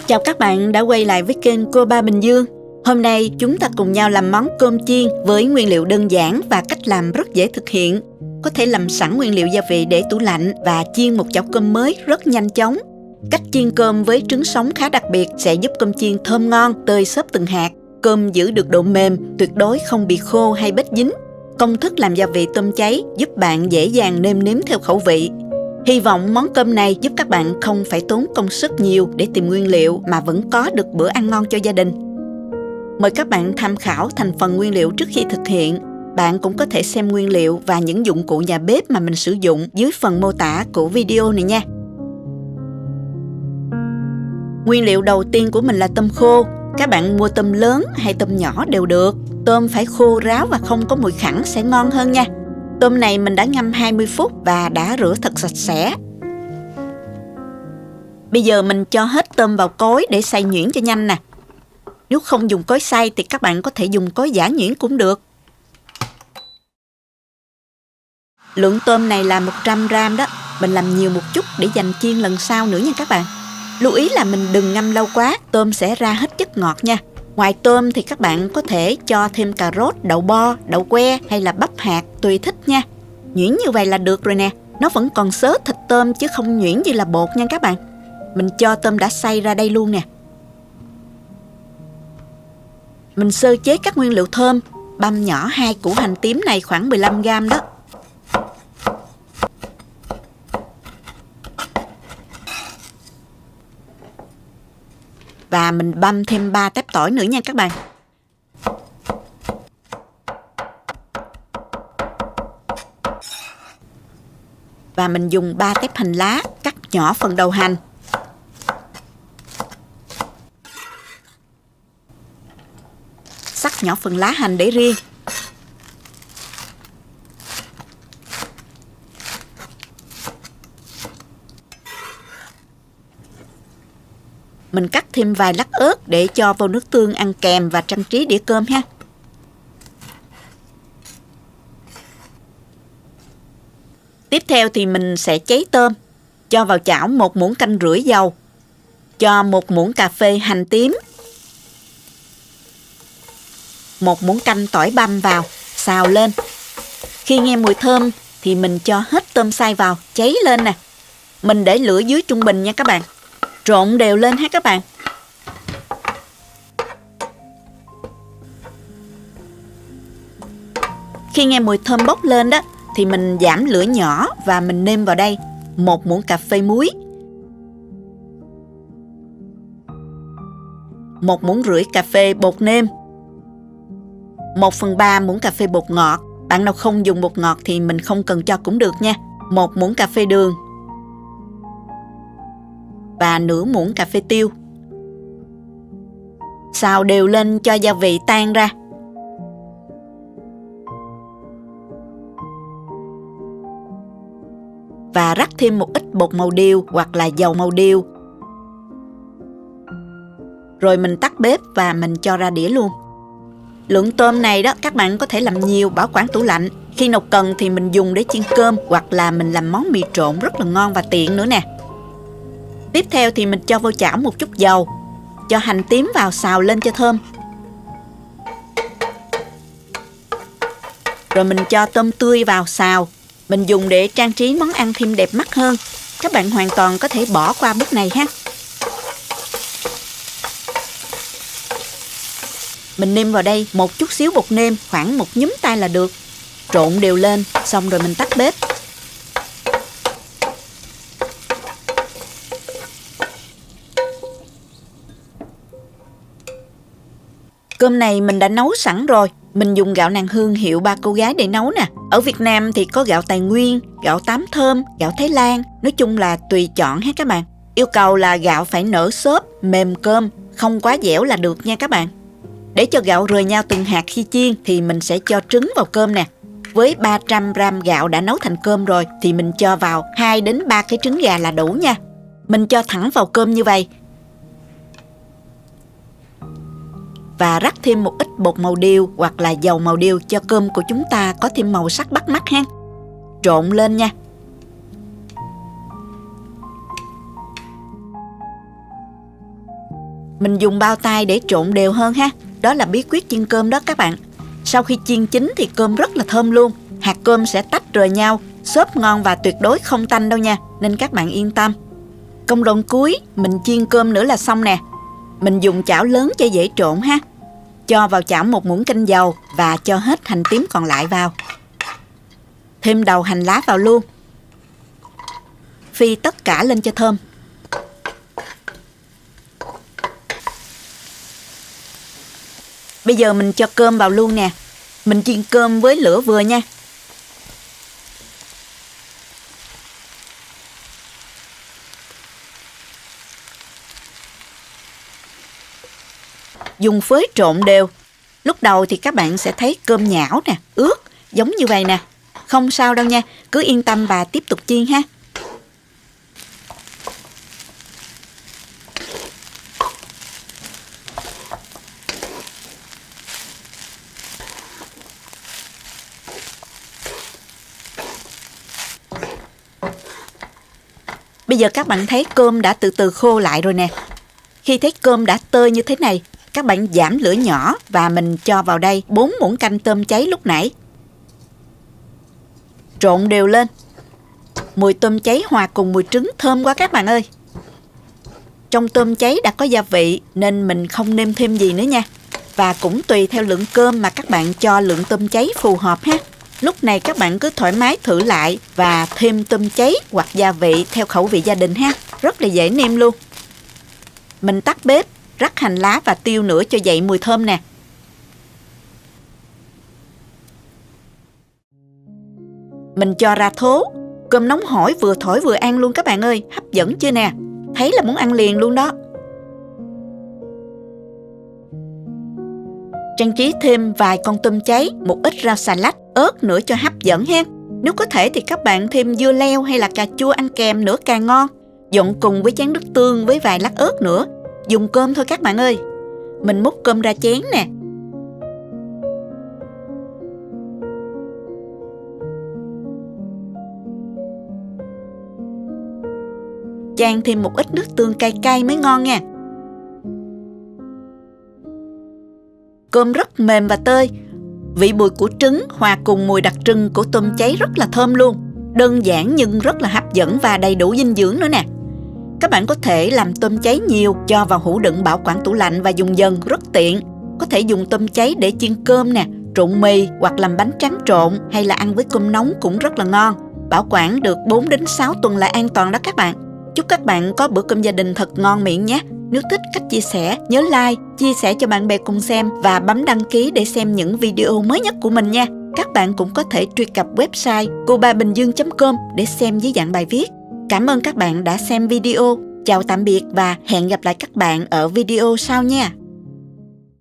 Chào các bạn đã quay lại với kênh Cô Ba Bình Dương. Hôm nay chúng ta cùng nhau làm món cơm chiên với nguyên liệu đơn giản và cách làm rất dễ thực hiện. Có thể làm sẵn nguyên liệu gia vị để tủ lạnh và chiên một chảo cơm mới rất nhanh chóng. Cách chiên cơm với trứng sống khá đặc biệt sẽ giúp cơm chiên thơm ngon, tơi xốp từng hạt. Cơm giữ được độ mềm, tuyệt đối không bị khô hay bết dính. Công thức làm gia vị tôm cháy giúp bạn dễ dàng nêm nếm theo khẩu vị. Hy vọng món cơm này giúp các bạn không phải tốn công sức nhiều để tìm nguyên liệu mà vẫn có được bữa ăn ngon cho gia đình. Mời các bạn tham khảo thành phần nguyên liệu trước khi thực hiện. Bạn cũng có thể xem nguyên liệu và những dụng cụ nhà bếp mà mình sử dụng dưới phần mô tả của video này nha. Nguyên liệu đầu tiên của mình là tôm khô. Các bạn mua tôm lớn hay tôm nhỏ đều được. Tôm phải khô ráo và không có mùi khẳng sẽ ngon hơn nha. Tôm này mình đã ngâm 20 phút và đã rửa thật sạch sẽ. Bây giờ mình cho hết tôm vào cối để xay nhuyễn cho nhanh nè. Nếu không dùng cối xay thì các bạn có thể dùng cối giã nhuyễn cũng được. Lượng tôm này là 100 g đó. Mình làm nhiều một chút để dành chiên lần sau nữa nha các bạn. Lưu ý là mình đừng ngâm lâu quá, tôm sẽ ra hết chất ngọt nha. Ngoài tôm thì các bạn có thể cho thêm cà rốt, đậu bo, đậu que hay là bắp hạt tùy thích nha. Nhuyễn như vậy là được rồi nè. Nó vẫn còn xớ thịt tôm chứ không nhuyễn như là bột nha các bạn. Mình cho tôm đã xay ra đây luôn nè. Mình sơ chế các nguyên liệu thơm. Băm nhỏ 2 củ hành tím này khoảng 15 g đó. Và mình băm thêm 3 tép tỏi nữa nha các bạn. Và mình dùng 3 tép hành lá, cắt nhỏ phần đầu hành. Xắt nhỏ phần lá hành để riêng. Mình cắt thêm vài lát ớt để cho vào nước tương ăn kèm và trang trí đĩa cơm ha. Tiếp theo thì mình sẽ cháy tôm. Cho vào chảo 1 muỗng canh rưỡi dầu. Cho 1 muỗng cà phê hành tím. 1 muỗng canh tỏi băm vào, xào lên. Khi nghe mùi thơm thì mình cho hết tôm xay vào, cháy lên nè. Mình để lửa dưới trung bình nha các bạn. Trộn đều lên ha các bạn. Khi nghe mùi thơm bốc lên đó thì mình giảm lửa nhỏ và mình nêm vào đây 1 muỗng cà phê muối, 1 muỗng rưỡi cà phê bột nêm, 1/3 muỗng cà phê bột ngọt. Bạn nào không dùng bột ngọt thì mình không cần cho cũng được nha. 1 muỗng cà phê đường và nửa muỗng cà phê tiêu. Xào đều lên cho gia vị tan ra. Và rắc thêm một ít bột màu điều hoặc là dầu màu điều. Rồi mình tắt bếp và mình cho ra đĩa luôn. Lượng tôm này đó các bạn có thể làm nhiều, bảo quản tủ lạnh. Khi nào cần thì mình dùng để chiên cơm hoặc là mình làm món mì trộn rất là ngon và tiện nữa nè. Tiếp theo thì mình cho vô chảo một chút dầu. Cho hành tím vào xào lên cho thơm. Rồi mình cho tôm tươi vào xào. Mình dùng để trang trí món ăn thêm đẹp mắt hơn. Các bạn hoàn toàn có thể bỏ qua bước này ha. Mình nêm vào đây một chút xíu bột nêm, khoảng 1 nhúm tay là được. Trộn đều lên, xong rồi mình tắt bếp. Cơm này mình đã nấu sẵn rồi. Mình dùng gạo nàng hương hiệu Ba Cô Gái để nấu nè. Ở Việt Nam thì có gạo Tài Nguyên, gạo Tám Thơm, gạo Thái Lan. Nói chung là tùy chọn hết các bạn. Yêu cầu là gạo phải nở xốp, mềm cơm, không quá dẻo là được nha các bạn. Để cho gạo rời nhau từng hạt khi chiên thì mình sẽ cho trứng vào cơm nè. Với 300 g gạo đã nấu thành cơm rồi thì mình cho vào 2 đến 3 cái trứng gà là đủ nha. Mình cho thẳng vào cơm như vậy. Và rắc thêm một ít bột màu điều hoặc là dầu màu điều cho cơm của chúng ta có thêm màu sắc bắt mắt ha. Trộn lên nha. Mình dùng bao tay để trộn đều hơn ha. Đó là bí quyết chiên cơm đó các bạn. Sau khi chiên chín thì cơm rất là thơm luôn. Hạt cơm sẽ tách rời nhau, xốp ngon và tuyệt đối không tanh đâu nha, nên các bạn yên tâm. Công đoạn cuối, mình chiên cơm nữa là xong nè. Mình dùng chảo lớn cho dễ trộn ha. Cho vào chảo 1 muỗng canh dầu và cho hết hành tím còn lại vào. Thêm đầu hành lá vào luôn. Phi tất cả lên cho thơm. Bây giờ mình cho cơm vào luôn nè. Mình chiên cơm với lửa vừa nha. Dùng phới trộn đều. Lúc đầu thì các bạn sẽ thấy cơm nhão nè, ướt, giống như vậy nè. Không sao đâu nha, cứ yên tâm và tiếp tục chiên ha. Bây giờ các bạn thấy cơm đã từ từ khô lại rồi nè. Khi thấy cơm đã tơi như thế này, các bạn giảm lửa nhỏ và mình cho vào đây 4 muỗng canh tôm cháy lúc nãy. Trộn đều lên. Mùi tôm cháy hòa cùng mùi trứng thơm quá các bạn ơi. Trong tôm cháy đã có gia vị nên mình không nêm thêm gì nữa nha. Và cũng tùy theo lượng cơm mà các bạn cho lượng tôm cháy phù hợp ha. Lúc này các bạn cứ thoải mái thử lại và thêm tôm cháy hoặc gia vị theo khẩu vị gia đình ha. Rất là dễ nêm luôn. Mình tắt bếp, rắc hành lá và tiêu nữa cho dậy mùi thơm nè. Mình cho ra thố. Cơm nóng hổi vừa thổi vừa ăn luôn các bạn ơi. Hấp dẫn chưa nè? Thấy là muốn ăn liền luôn đó. Trang trí thêm vài con tôm cháy, một ít rau xà lách, ớt nữa cho hấp dẫn ha. Nếu có thể thì các bạn thêm dưa leo hay là cà chua ăn kèm nữa càng ngon. Dọn cùng với chén nước tương với vài lát ớt nữa. Dùng cơm thôi các bạn ơi. Mình múc cơm ra chén nè. Chan thêm một ít nước tương cay cay mới ngon nha. Cơm rất mềm và tơi. Vị bùi của trứng hòa cùng mùi đặc trưng của tôm cháy rất là thơm luôn. Đơn giản nhưng rất là hấp dẫn và đầy đủ dinh dưỡng nữa nè. Các bạn có thể làm tôm cháy nhiều, cho vào hũ đựng bảo quản tủ lạnh và dùng dần rất tiện. Có thể dùng tôm cháy để chiên cơm nè, trộn mì hoặc làm bánh tráng trộn hay là ăn với cơm nóng cũng rất là ngon. Bảo quản được 4 đến 6 tuần là an toàn đó các bạn. Chúc các bạn có bữa cơm gia đình thật ngon miệng nhé. Nếu thích cách chia sẻ, nhớ like, chia sẻ cho bạn bè cùng xem và bấm đăng ký để xem những video mới nhất của mình nha. Các bạn cũng có thể truy cập website cobabình dương.com để xem dưới dạng bài viết. Cảm ơn các bạn đã xem video. Chào tạm biệt và hẹn gặp lại các bạn ở video sau nha.